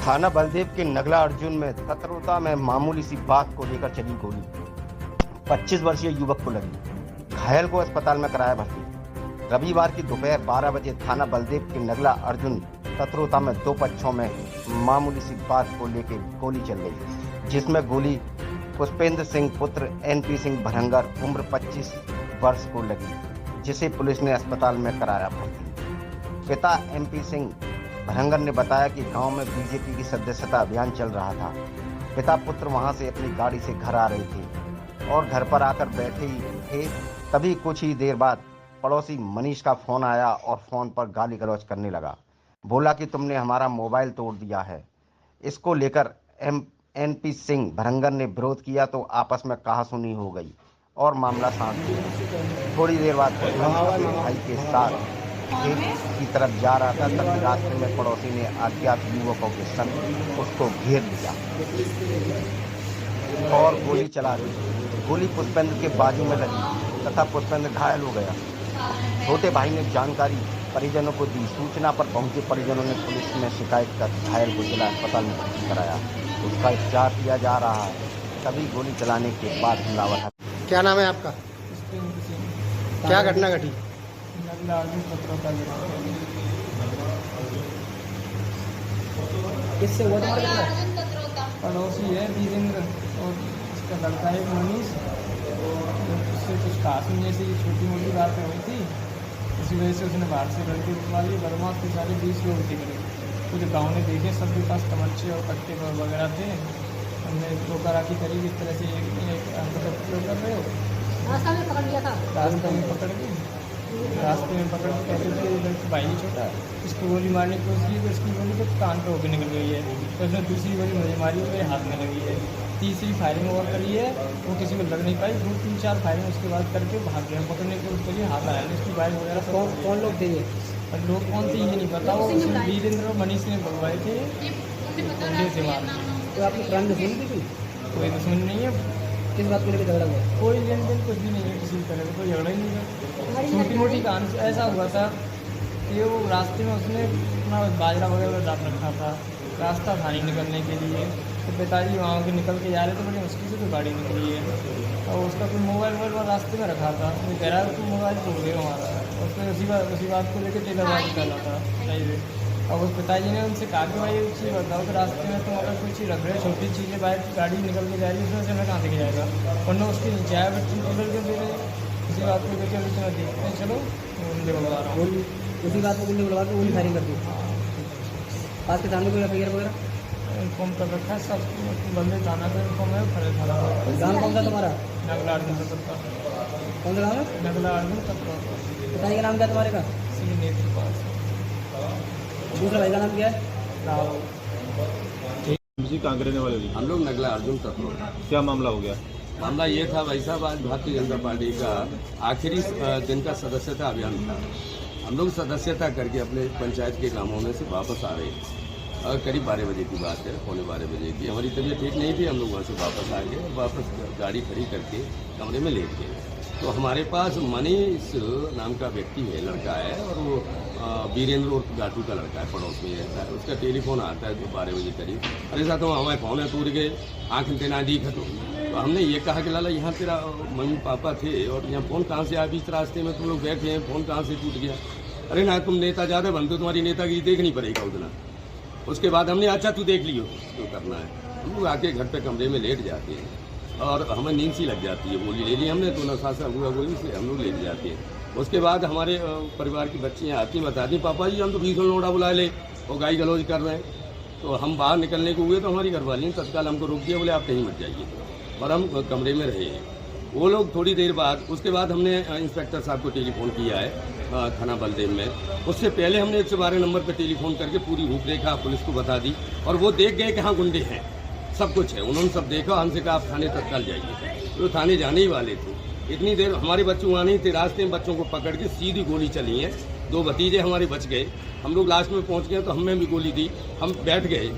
थाना बलदेव के नगला अर्जुन में तत्रोता में मामूली सी बात को लेकर चली गोली। 25 वर्षीय युवक को लगी, घायल को अस्पताल में कराया भर्ती। रविवार की दोपहर 12 बजे थाना बलदेव के नगला अर्जुन तत्रोता में दो पक्षों में मामूली सी बात को लेकर गोली चल गई, जिसमें गोली पुष्पेंद्र सिंह पुत्र एनपी सिंह भरंगर उम्र 25 वर्ष को लगी, जिसे पुलिस ने अस्पताल में कराया भर्ती। पिता एनपी सिंह भरंगर ने बताया कि गांव में बीजेपी की सदस्यता अभियान चल रहा था। पिता पुत्र वहां से अपनी गाड़ी से घर आ रहे थे और घर पर आकर बैठे ही थे, तभी कुछ ही देर बाद पड़ोसी मनीष का फोन आया और फोन पर गाली गलौज करने लगा। बोला कि तुमने हमारा मोबाइल तोड़ दिया है। इसको लेकर एनपी सिंह भरंगर ने विरोध किया तो आपस में कहासुनी हो गई और मामला शांत हुआ। थोड़ी देर बाद भाई के साथ खेत की तरफ जा रहा था, तभी रास्ते में पड़ोसी ने अज्ञात युवकों के संग उसको घेर लिया और गोली चला दी। गोली पुष्पेंद्र के बाजू में लगी तथा पुष्पेंद्र घायल हो गया। छोटे भाई ने जानकारी परिजनों को दी। सूचना पर पहुंचे परिजनों ने पुलिस में शिकायत कर घायल को जिला अस्पताल में भर्ती कराया। उसका उपचार किया जा रहा है। तभी गोली चलाने के बाद हमलावर। क्या नाम है आपका? क्या घटना घटी? किससे हुआ था? पड़ोसी है वीरेंद्र और उसका लड़का है मनीष। उससे कुछ खास नहीं, जैसे छोटी मोटी बातें हुई थी, इसी वजह से उसने बाहर से लड़के बुलवा लिए। बदमाश के सारे 20 लोग थे। कुछ गाँव ने देखे, सबके पास तमंचे और कट्टे वगैरह थे। हमने रोका-राखी करी, इस तरह से एक कर रहे हो। रास्ता में पकड़ लिया था। रास्ते में पकड़ के कहते थे भाई छोटा, इसको गोली मारने की कोशिश की तो इसकी गोली तो कान पे होकर निकल गई है। तो उसने दूसरी गोली मुझे मारी, मेरे हाथ में लगी है। तीसरी फायरिंग और करी है, वो किसी को लग नहीं पाई। 2-3-4 फायरिंग उसके बाद करके भाग गए। पकड़ने की कोशिश करी, हाथ आया नहीं। उसकी बाइक वगैरह कौन लोग थे ये? और लोग कौन थे ये नहीं पता। वो वीरेंद्र और मनीष ने भगवाए थे, से मार। तो आपकी पुरानी दुश्मनी थी? कोई दुश्मनी नहीं है। किस बात को लेकर झगड़ा हुआ? कोई लेन देन कुछ भी नहीं है, किसी तरह का कोई झगड़ा ही नहीं है। छोटी मोटी कहानी ऐसा हुआ था कि वो रास्ते में उसने अपना बाजरा वगैरह डाल रखा था, रास्ता था नहीं निकलने के लिए। तो पिताजी वहाँ के निकल के जा रहे थे, बड़ी मुश्किल से तो गाड़ी निकली है। और उसका कोई मोबाइल रास्ते में रखा था। वो कह रहा है तो मोबाइल तोड़ गया हमारा। उसने उसी बात को लेकर टेलरबाजी कर रहा था सही से। और उस पिताजी ने उनसे कहा कि भाई एक चीज़ बताओ कि रास्ते में तुम अगर कोई चीज़ रख रहे हो, छोटी चीज़ें, बाइक गाड़ी निकल के जा रही है, उसमें से हमें कहाँ से जाएगा? वरना उसके नीचे आया बच्ची टेलर के दे रहे। इसी बात को लेकर अभी चलो देखते हैं। चलो उनसे बुलवा रहा हूँ। उसी बात को गुंडे बुलवा के गोली फायरिंग कर दी। पास के सामने कोई अफेयर वगैरह इन्फॉर्म कर रखा है सब। बंदे थाना पर इन्फॉर्म है, खड़े थाना। गाँव कौन सा तुम्हारा? नगला अर्जुन तत्व। कौन सा गाँव है? नगला अर्जुन तत्व। पिताजी का नाम क्या तुम्हारे का? श्री नेत्र पास। दूसरा भाई का नाम क्या है? कांकरेने वाले हम लोग नगला अर्जुन तत्व। क्या मामला हो गया? मामला ये था भाई साहब, आज भारतीय जनता पार्टी का आखिरी दिन का सदस्यता अभियान था। हम लोग सदस्यता करके अपने पंचायत के कामों में से वापस आ रहे हैं। करीब 12 बजे की बात है, 11:15 बजे की। हमारी तबीयत ठीक नहीं थी, हम लोग वहाँ से वापस आ गए। वापस गाड़ी खड़ी करके कमरे में लेट गए तो हमारे पास मनीष नाम का व्यक्ति है, लड़का है, और वो वीरेंद्र और गाटू का लड़का है, पड़ोस में रहता है। उसका टेलीफोन आता है 12 बजे करीब। अरे साहब तो हमारे फोन है टूट गए, आँख तेना दी खतो। तो हमने ये कहा कि लाला यहाँ तेरा मम्मी पापा थे और यहाँ फ़ोन कहाँ से आया? बीच रास्ते में तुम लोग बैठे हैं, फ़ोन कहाँ से टूट गया? अरे ना तुम नेता ज़्यादा बनते, तुम्हारी नेतागिरी देखनी पड़ेगा उतना। उसके बाद हमने अच्छा तू देख लियो जो करना है। हम लोग आके घर पे कमरे में लेट जाते हैं और हमें नींद सी लग जाती है। गोली ले ली हमने तो नशा सा हुआ गोली से, हम लोग लेट जाते हैं। उसके बाद हमारे परिवार की बच्चियाँ आती बताती, पापा जी हम तो भीषण लोड़ा बुला ले और गाली गलौज कर रहे हैं। तो हम बाहर निकलने को हुए तो हमारी घरवाली ने तत्काल हमको रोक दिया, बोले आप कहीं मत जाइए। और हम कमरे में रहे हैं। वो लोग थोड़ी देर बाद, उसके बाद हमने इंस्पेक्टर साहब को टेलीफोन किया है थाना बलदेव में। उससे पहले हमने 112 नंबर पर टेलीफोन करके पूरी रूपरेखा पुलिस को बता दी और वो देख गए कि हाँ गुंडे हैं, सब कुछ है। उन्होंने सब देखा, हमसे कहा आप थाने तत्काल जाइए। तो थाने जाने ही वाले थे। इतनी देर हमारे बच्चे वहाँ नहीं थे, रास्ते में बच्चों को पकड़ के सीधी गोली चली है। 2 भतीजे हमारे बच गए। हम लोग लास्ट में पहुँच गए तो हमें भी गोली दी, हम बैठ गए।